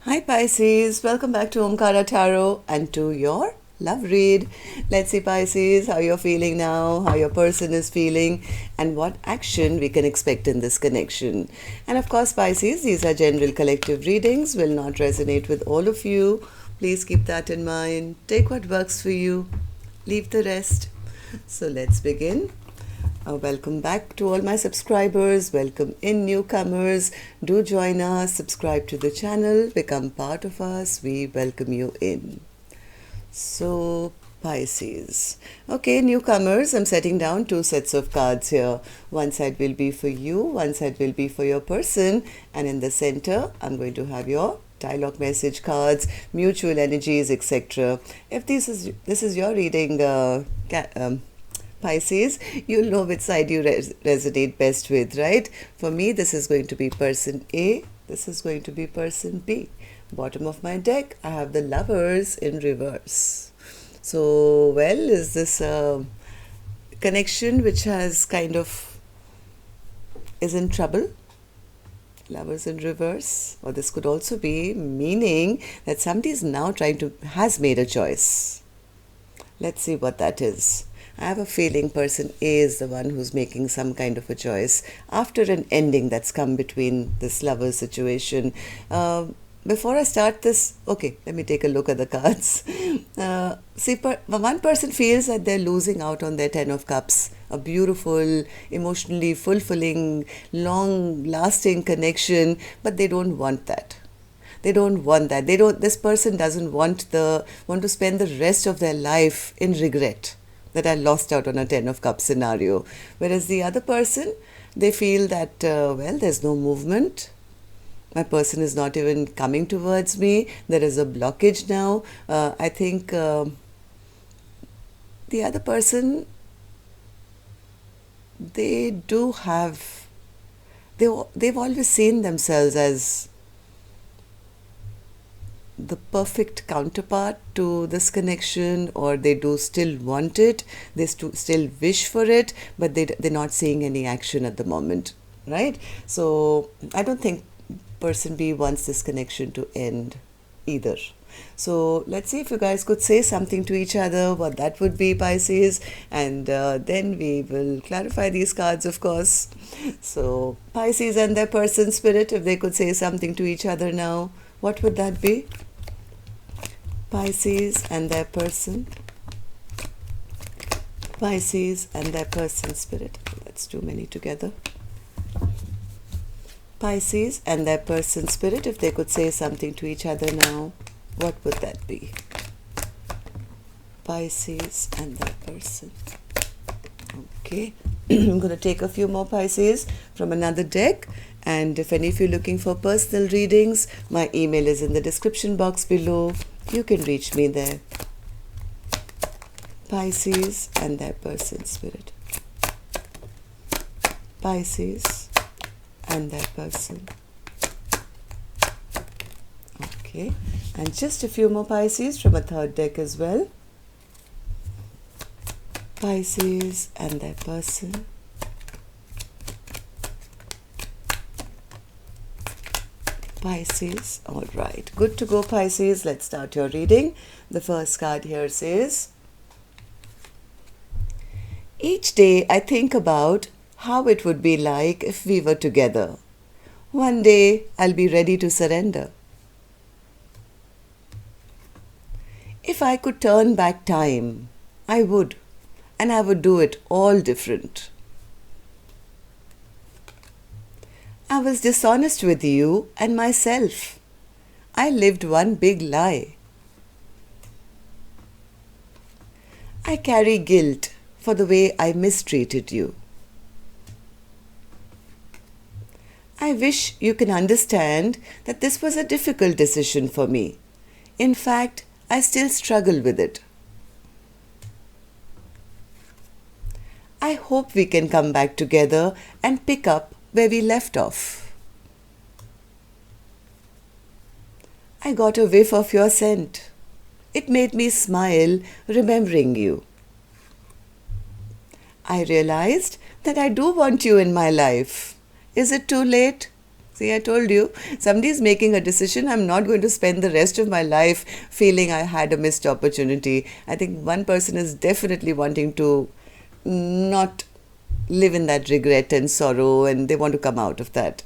Hi Pisces, welcome back to Omkaratarot and to your love read. Let's see Pisces, how you're feeling now, how your person is feeling and what action we can expect in this connection. And of course Pisces, these are general collective readings, will not resonate with all of you. Please keep that in mind. Take what works for you, leave the rest. So let's begin. Welcome back to all my subscribers. Welcome in newcomers. Do join us, subscribe to the channel, become part of us. We welcome you in. So, Pisces. Okay, newcomers, I'm setting down two sets of cards here. One side will be for you, one side will be for your person, and in the center, I'm going to have your dialogue message cards, mutual energies, etc. If this is your reading, Pisces, you'll know which side you resonate best with, right? For me, this is going to be person A, this is going to be person B. Bottom of my deck, I have the Lovers in reverse. So, well, is this a connection which has is in trouble? Lovers in reverse. Or this could also be meaning that somebody is now has made a choice. Let's see what that is. I have a feeling person A is the one who's making some kind of a choice after an ending that's come between this lover situation. Before I start this, okay, let me take a look at the cards. One person feels that they're losing out on their Ten of Cups, a beautiful, emotionally fulfilling, long-lasting connection, but they don't want that. They don't want that. This person doesn't want to spend the rest of their life in regret that I lost out on a Ten of Cups scenario. Whereas the other person, they feel that, there's no movement. My person is not even coming towards me. There is a blockage now. I think the other person, they've always seen themselves as the perfect counterpart to this connection, or they do still want it, they still wish for it, but they're not seeing any action at the moment, right? So I don't think person B wants this connection to end either. So let's see if you guys could say something to each other, what that would be, Pisces, and then we will clarify these cards, of course. So Pisces and their person spirit, if they could say something to each other now, what would that be? Pisces and their person. Pisces and their person spirit. That's too many together. Pisces and their person spirit, if they could say something to each other now, what would that be? Pisces and their person. Okay, I'm going to take a few more Pisces from another deck. And if any of you are looking for personal readings, my email is in the description box below. You can reach me there. Pisces and their person spirit. Pisces and their person. Okay, and just a few more Pisces from a third deck as well. Pisces and their person. Pisces. All right, good to go, Pisces. Let's start your reading. The first card here says, each day I think about how it would be like if we were together. One day I'll be ready to surrender. If I could turn back time, I would, and I would do it all different. I was dishonest with you and myself. I lived one big lie. I carry guilt for the way I mistreated you. I wish you can understand that this was a difficult decision for me. In fact, I still struggle with it. I hope we can come back together and pick up where we left off. I got a whiff of your scent. It made me smile remembering you. I realized that I do want you in my life. Is it too late? See, I told you, somebody is making a decision. I'm not going to spend the rest of my life feeling I had a missed opportunity. I think one person is definitely wanting to not live in that regret and sorrow, and they want to come out of that.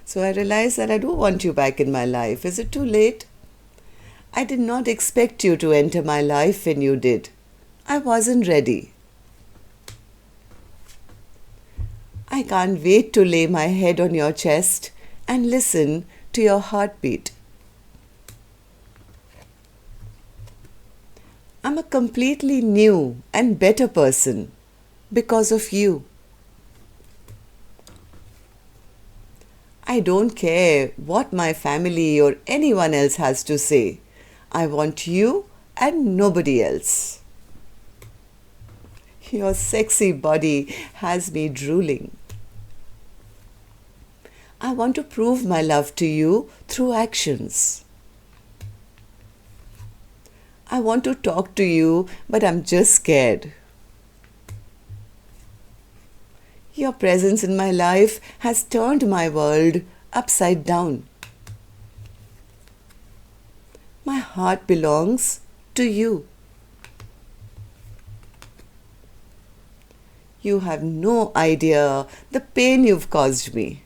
So I realized that I do want you back in my life. Is it too late? I did not expect you to enter my life when you did. I wasn't ready. I can't wait to lay my head on your chest and listen to your heartbeat. I'm a completely new and better person because of you. I don't care what my family or anyone else has to say. I want you and nobody else. Your sexy body has me drooling. I want to prove my love to you through actions. I want to talk to you, but I'm just scared. Your presence in my life has turned my world upside down. My heart belongs to you. You have no idea the pain you've caused me.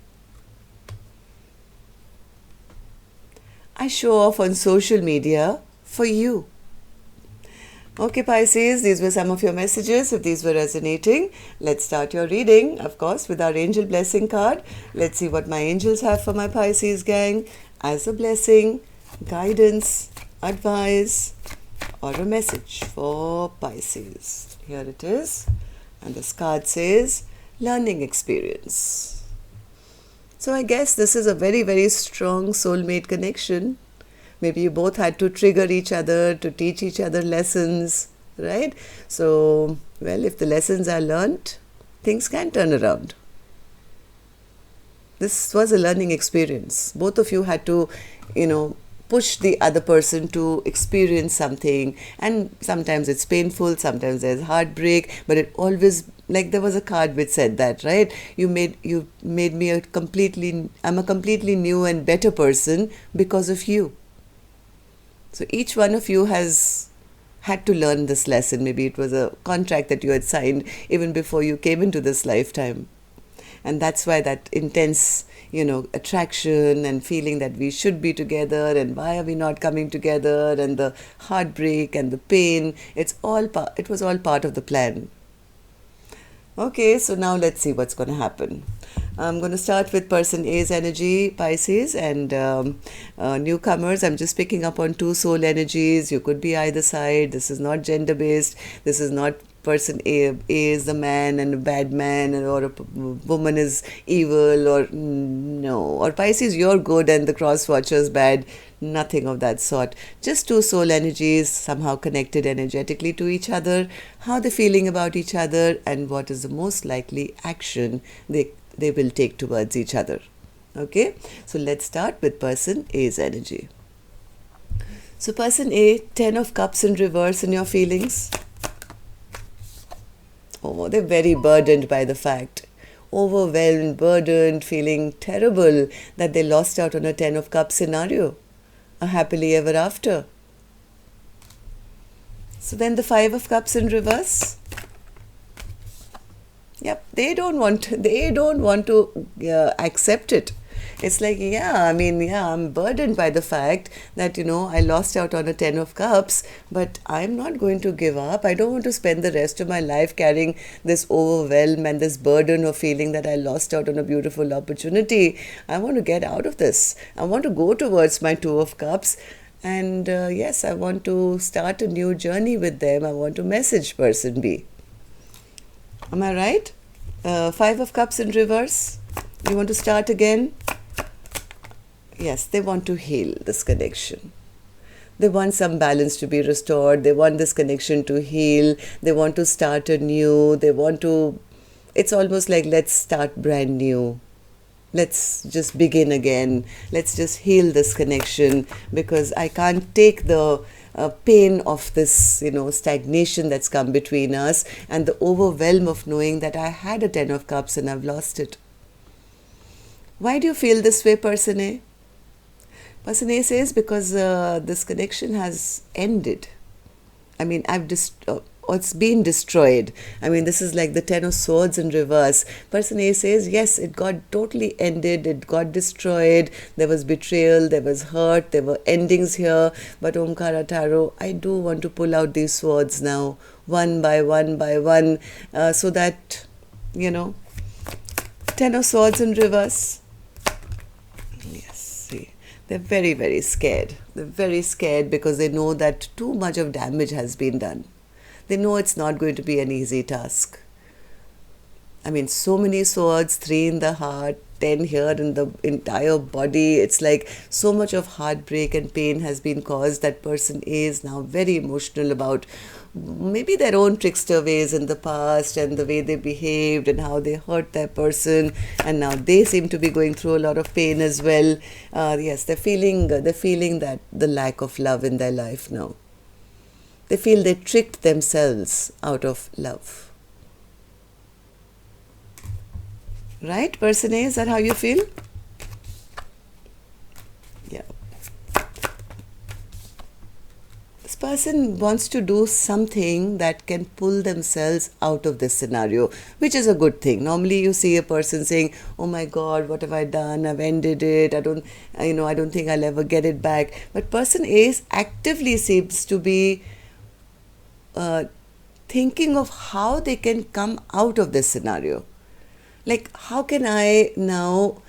I show off on social media for you. Okay, Pisces, these were some of your messages. If these were resonating, let's start your reading, of course, with our angel blessing card. Let's see what my angels have for my Pisces gang as a blessing, guidance, advice, or a message for Pisces. Here it is. And this card says, learning experience. So I guess this is a very, very strong soulmate connection. Maybe you both had to trigger each other to teach each other lessons, right? So, well, if the lessons are learnt, things can turn around. This was a learning experience. Both of you had to, push the other person to experience something, and sometimes it's painful, sometimes there's heartbreak, but it always, like there was a card which said that, right? You made me I'm a completely new and better person because of you. So each one of you has had to learn this lesson. Maybe it was a contract that you had signed even before you came into this lifetime. And that's why that intense, attraction and feeling that we should be together and why are we not coming together, and the heartbreak and the pain, it was all part of the plan. Okay, so now let's see what's going to happen. I'm going to start with person A's energy, Pisces, and newcomers. I'm just picking up on two soul energies. You could be either side. This is not gender-based. This is not person A is the man and a bad man, or a woman is evil, or no. Or Pisces, you're good and the cross-watcher's bad. Nothing of that sort. Just two soul energies somehow connected energetically to each other, how they're feeling about each other, and what is the most likely action they will take towards each other. Okay, so let's start with person A's energy. So person A, 10 of Cups in reverse in your feelings. Oh, they're very burdened by the fact. Overwhelmed, burdened, feeling terrible that they lost out on a 10 of Cups scenario. A happily ever after. So then the 5 of Cups in reverse. Yep, they don't want to accept it. It's like, I'm burdened by the fact that, I lost out on a 10 of Cups, but I'm not going to give up. I don't want to spend the rest of my life carrying this overwhelm and this burden of feeling that I lost out on a beautiful opportunity. I want to get out of this. I want to go towards my 2 of Cups. And yes, I want to start a new journey with them. I want to message person B. Am I right? 5 of Cups in reverse. You want to start again? Yes, they want to heal this connection. They want some balance to be restored. They want this connection to heal. They want to start anew. It's almost like, let's start brand new. Let's just begin again. Let's just heal this connection, because I can't take the pain of this, stagnation that's come between us, and the overwhelm of knowing that I had a 10 of Cups and I've lost it. Why do you feel this way, person A? Person A says because this connection has ended. I mean, it's been destroyed. I mean, this is like the Ten of Swords in reverse. Person A says, yes, it got totally ended, it got destroyed, there was betrayal, there was hurt, there were endings here. But Omkaratarot, I do want to pull out these swords now, one by one, so that, you know, Ten of Swords in reverse. Yes, see. They're very, very scared. They're very scared because they know that too much of damage has been done. They know it's not going to be an easy task. I mean, so many swords, 3 in the heart, 10 here in the entire body. It's like so much of heartbreak and pain has been caused that person is now very emotional about maybe their own trickster ways in the past and the way they behaved and how they hurt their person, and now they seem to be going through a lot of pain as well. Yes, they're feeling that the lack of love in their life now. They feel they tricked themselves out of love. Right, person A, is that how you feel? Yeah. This person wants to do something that can pull themselves out of this scenario, which is a good thing. Normally you see a person saying, oh my God, what have I done? I've ended it. I don't think I'll ever get it back. But person A actively seems to be thinking of how they can come out of this scenario. Like, how can I now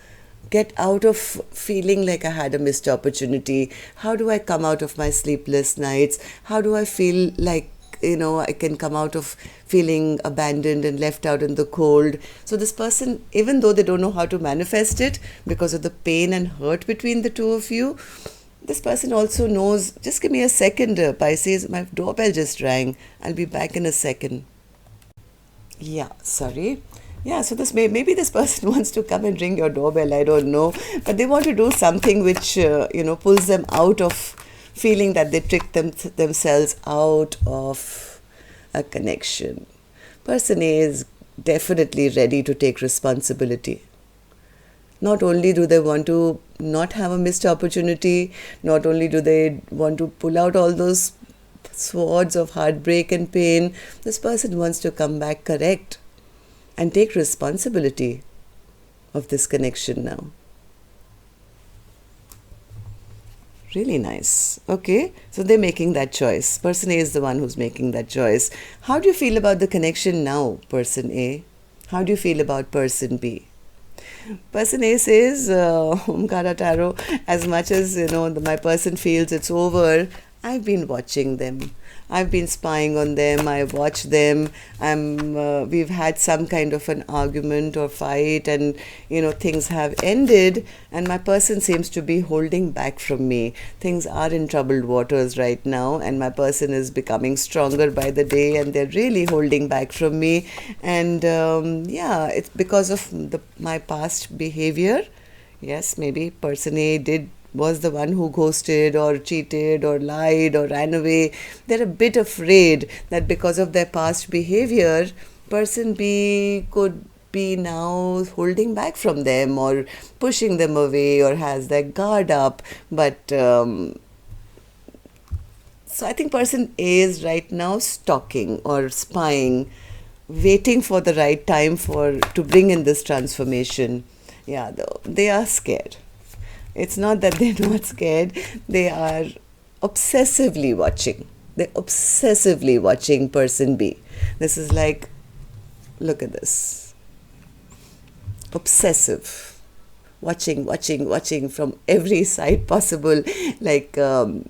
get out of feeling like I had a missed opportunity? How do I come out of my sleepless nights? How do I feel like, I can come out of feeling abandoned and left out in the cold? So this person, even though they don't know how to manifest it because of the pain and hurt between the two of you, this person also knows, just give me a second, Pisces, my doorbell just rang. I'll be back in a second. Yeah, sorry. Yeah, so maybe this person wants to come and ring your doorbell, I don't know. But they want to do something which, pulls them out of feeling that they tricked themselves out of a connection. Person A is definitely ready to take responsibility. Not only do they want to not have a missed opportunity, not only do they want to pull out all those swords of heartbreak and pain, this person wants to come back correct and take responsibility of this connection now. Really nice. Okay, so they're making that choice. Person A is the one who's making that choice. How do you feel about the connection now, person A? How do you feel about person B? Person A says, Omkaratarot, as much as my person feels it's over, I've been watching them. I've been spying on them. I watch them. We've had some kind of an argument or fight, and things have ended. And my person seems to be holding back from me. Things are in troubled waters right now, and my person is becoming stronger by the day, and they're really holding back from me. And it's because of my past behavior. Yes, maybe person A was the one who ghosted or cheated or lied or ran away. They're a bit afraid that because of their past behavior, person B could be now holding back from them or pushing them away or has their guard up. But so I think person A is right now stalking or spying, waiting for the right time to bring in this transformation. Yeah, they are scared. It's not that they're not scared. They are obsessively watching. They're obsessively watching person B. This is like, look at this. Obsessive. Watching from every side possible, like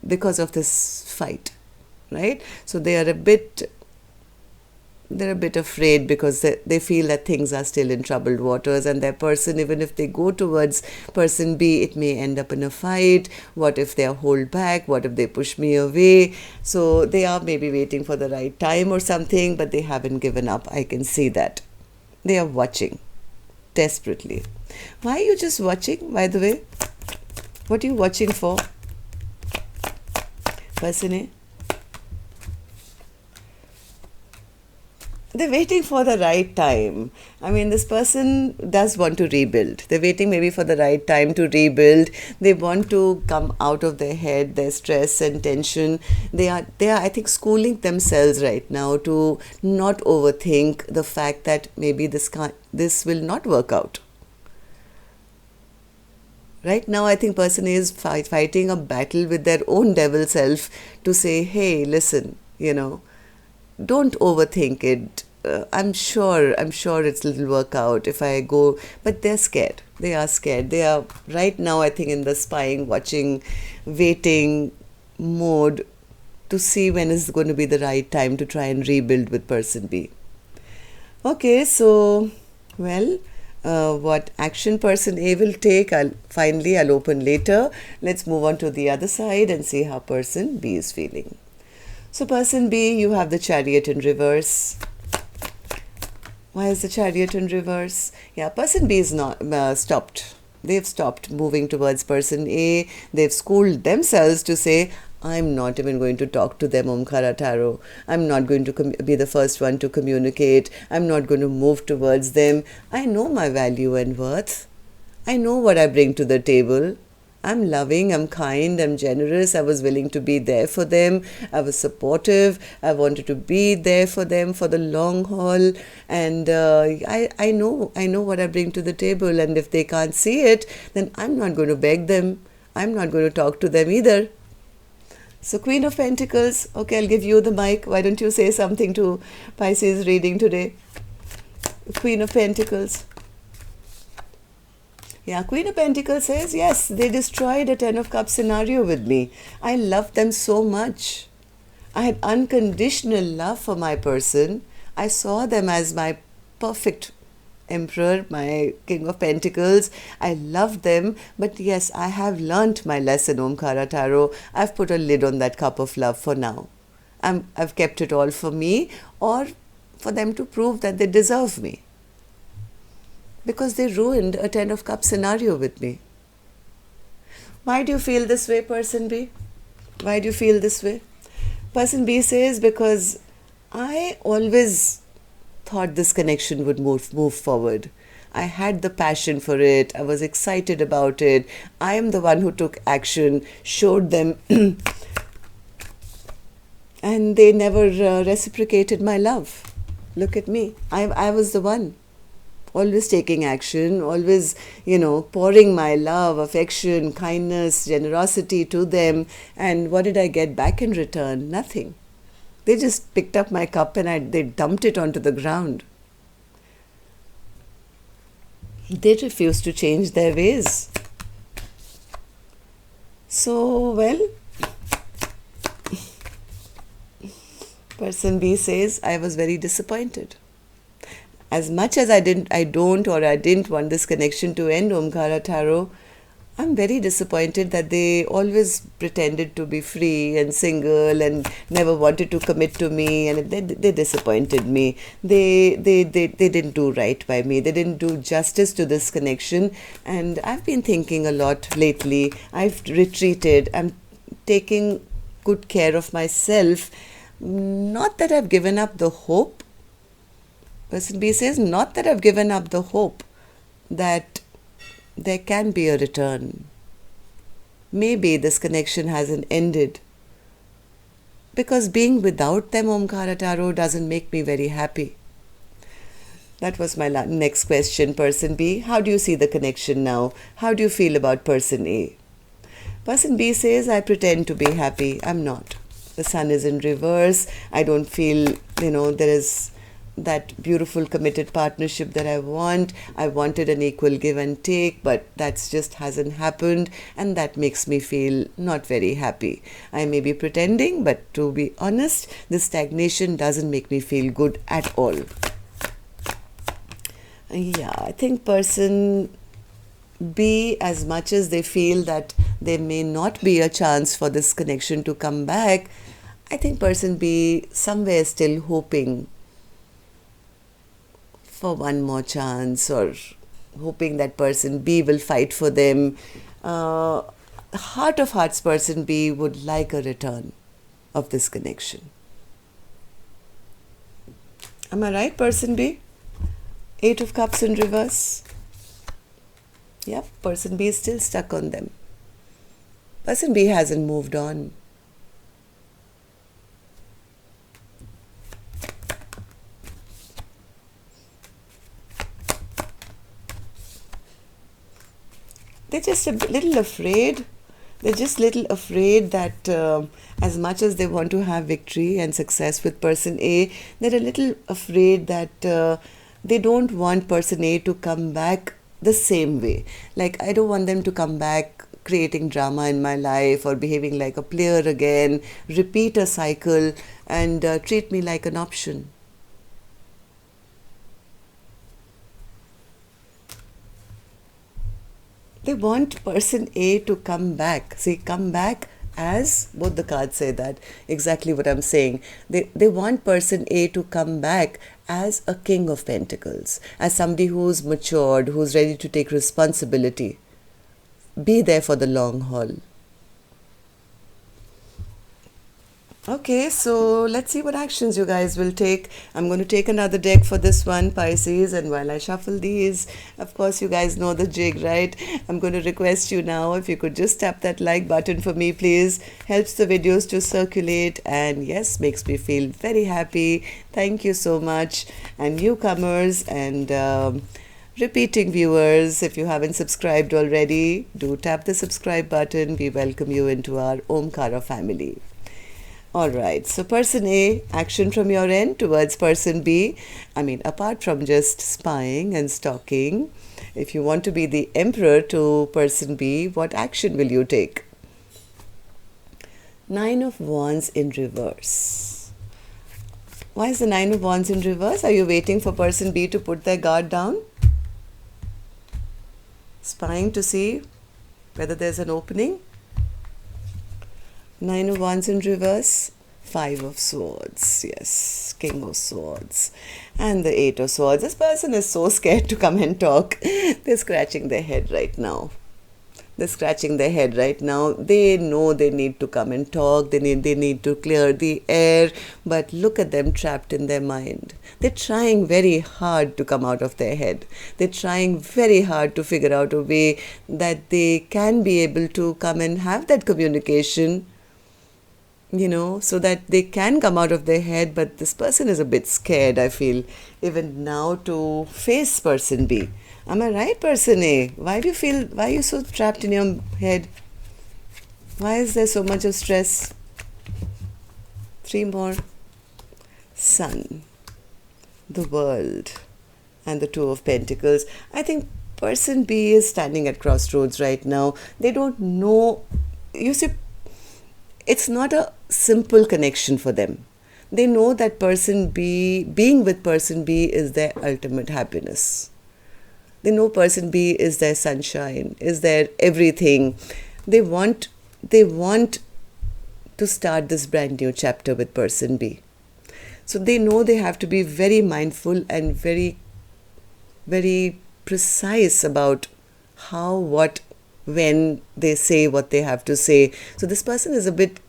because of this fight, right? So they are a bit afraid because they feel that things are still in troubled waters, and their person, even if they go towards person B, it may end up in a fight. What if they are hold back? What if they push me away? So they are maybe waiting for the right time or something, but they haven't given up. I can see that. They are watching desperately. Why are you just watching, by the way? What are you watching for? Person A? they're waiting for the right time. I mean, this person does want to rebuild. They're waiting maybe for the right time to rebuild. They want to come out of their head, their stress and tension. They are, I think, schooling themselves right now to not overthink the fact that maybe this will not work out. Right now, I think person is fighting a battle with their own devil self to say, hey, listen, don't overthink it. I'm sure it'll work out if I go. But they're scared. They are scared. They are right now, I think, in the spying, watching, waiting mode to see when is going to be the right time to try and rebuild with person B. Okay, so, well, what action person A will take, I'll open later. Let's move on to the other side and see how person B is feeling. So person B, you have the Chariot in reverse. Why is the Chariot in reverse? Yeah, person B is not stopped. They've stopped moving towards person A. They've schooled themselves to say, I'm not even going to talk to them, Omkaratarot. I'm not going to be the first one to communicate. I'm not going to move towards them. I know my value and worth. I know what I bring to the table. I'm loving, I'm kind, I'm generous. I was willing to be there for them. I was supportive. I wanted to be there for them for the long haul. And I know what I bring to the table. And if they can't see it, then I'm not going to beg them. I'm not going to talk to them either. So Queen of Pentacles, okay, I'll give you the mic. Why don't you say something to Pisces reading today? Queen of Pentacles. Yeah, Queen of Pentacles says, yes, they destroyed a Ten of Cups scenario with me. I loved them so much. I had unconditional love for my person. I saw them as my perfect Emperor, my King of Pentacles. I loved them. But yes, I have learnt my lesson, Omkaratarot. I've put a lid on that cup of love for now. I've kept it all for me or for them to prove that they deserve me. Because they ruined a Ten of Cups scenario with me. Why do you feel this way, person B? Why do you feel this way? Person B says, because I always thought this connection would move forward. I had the passion for it. I was excited about it. I am the one who took action, showed them, and they never reciprocated my love. Look at me. I was the one. Always taking action, always, pouring my love, affection, kindness, generosity to them. And what did I get back in return? Nothing. They just picked up my cup and they dumped it onto the ground. They refused to change their ways. So, well, person B says, I was very disappointed. As much as I didn't want this connection to end, Omkaratarot, I'm very disappointed that they always pretended to be free and single and never wanted to commit to me, and they disappointed me. They didn't do right by me. They didn't do justice to this connection, and I've been thinking a lot lately. I've retreated. I'm taking good care of myself. Not that I've given up the hope. Person B says, not that I've given up the hope that there can be a return. Maybe this connection hasn't ended. Because being without them, Omkaratarot, doesn't make me very happy. That was my next question, person B. How do you see the connection now? How do you feel about person A? Person B says, I pretend to be happy. I'm not. The sun is in reverse. I don't feel, there is that beautiful committed partnership that I want. I wanted an equal give and take, but that's just hasn't happened, and that makes me feel not very happy. I may be pretending, but to be honest, this stagnation doesn't make me feel good at all. Yeah, I think person B, as much as they feel that there may not be a chance for this connection to come back, I think person B somewhere is still hoping for one more chance, or hoping that person B will fight for them. Heart of hearts, person B would like a return of this connection. Am I right, person B? 8 of Cups in reverse. Yep, person B is still stuck on them. Person B hasn't moved on. They're just a little afraid. They're just a little afraid that as much as they want to have victory and success with person A, they're a little afraid that they don't want person A to come back the same way. Like, I don't want them to come back creating drama in my life or behaving like a player again, repeat a cycle and treat me like an option. They want person A to come back. See, come back as, both the cards say that, exactly what I'm saying. They want person A to come back as a King of Pentacles, as somebody who's matured, who's ready to take responsibility. Be there for the long haul. Okay, so let's see what actions you guys will take. I'm going to take another deck for this one, Pisces, and while I shuffle these, of course, you guys know the jig, right? I'm going to request you now, if you could just tap that like button for me, please. Helps the videos to circulate and yes, makes me feel very happy. Thank you so much. And newcomers and repeating viewers, if you haven't subscribed already, do tap the subscribe button. We welcome you into our Omkara family. Alright, so person A, action from your end towards person B. I mean, apart from just spying and stalking, if you want to be the emperor to person B, what action will you take? 9 of Wands in reverse. Why is the 9 of Wands in reverse? Are you waiting for person B to put their guard down? Spying to see whether there's an opening? 9 of Wands in reverse, 5 of Swords, yes, King of Swords, and the 8 of Swords. This person is so scared to come and talk. They're scratching their head right now. They're scratching their head right now. They know they need to come and talk. They need to clear the air. But look at them trapped in their mind. They're trying very hard to come out of their head. They're trying very hard to figure out a way that they can be able to come and have that communication, you know, so that they can come out of their head. But this person is a bit scared, I feel, even now, to face person B. Am I right, person A? Why are you so trapped in your head? Why is there so much of stress? 3 more. Sun, the World, and the 2 of Pentacles. I think person B is standing at crossroads right now. They don't know. You see, it's not a simple connection for them. They know that person B, being with person B is their ultimate happiness. They know person B is their sunshine, is their everything. They want to start this brand new chapter with person B. So they know they have to be very mindful and very, very precise about how, what, when they say what they have to say. So this person is a bit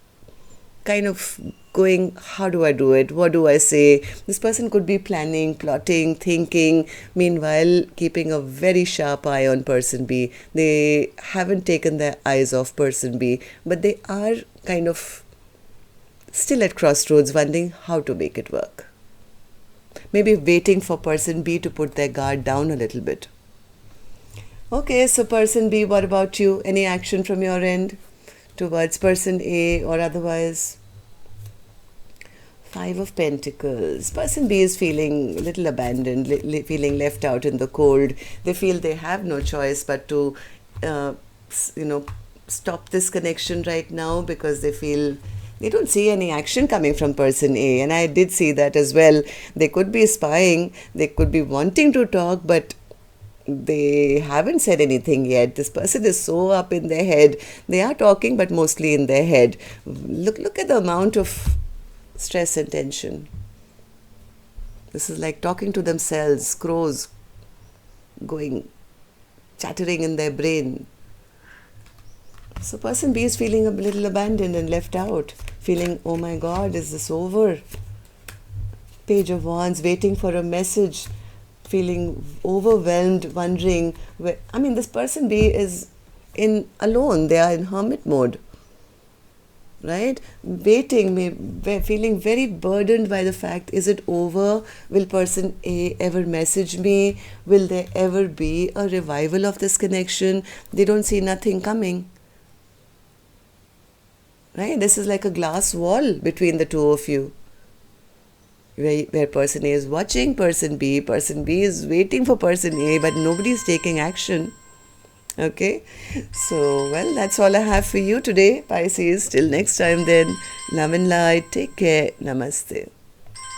kind of going, how do I do it? What do I say? This person could be planning, plotting, thinking, meanwhile keeping a very sharp eye on person B. They haven't taken their eyes off person B, but they are kind of still at crossroads, wondering how to make it work. Maybe waiting for person B to put their guard down a little bit. Okay, so person B, what about you? Any action from your end towards person A or otherwise? 5 of Pentacles. Person B is feeling a little abandoned, feeling left out in the cold. They feel they have no choice but to, stop this connection right now, because they feel they don't see any action coming from person A. And I did see that as well. They could be spying, they could be wanting to talk, but they haven't said anything yet. This person is so up in their head. They are talking, but mostly in their head. Look at the amount of stress and tension. This is like talking to themselves, crows going, chattering in their brain. So person B is feeling a little abandoned and left out, feeling, oh my God, is this over? Page of Wands, waiting for a message, feeling overwhelmed, wondering where, I mean, this person B is in alone, they are in hermit mode, right? Waiting, feeling very burdened by the fact, is it over? Will person A ever message me? Will there ever be a revival of this connection? They don't see nothing coming, right? This is like a glass wall between the two of you, where person A is watching person B is waiting for person A, but nobody is taking action. Okay, so well, that's all I have for you today, Pisces. Till next time then, love and light. Take care. Namaste.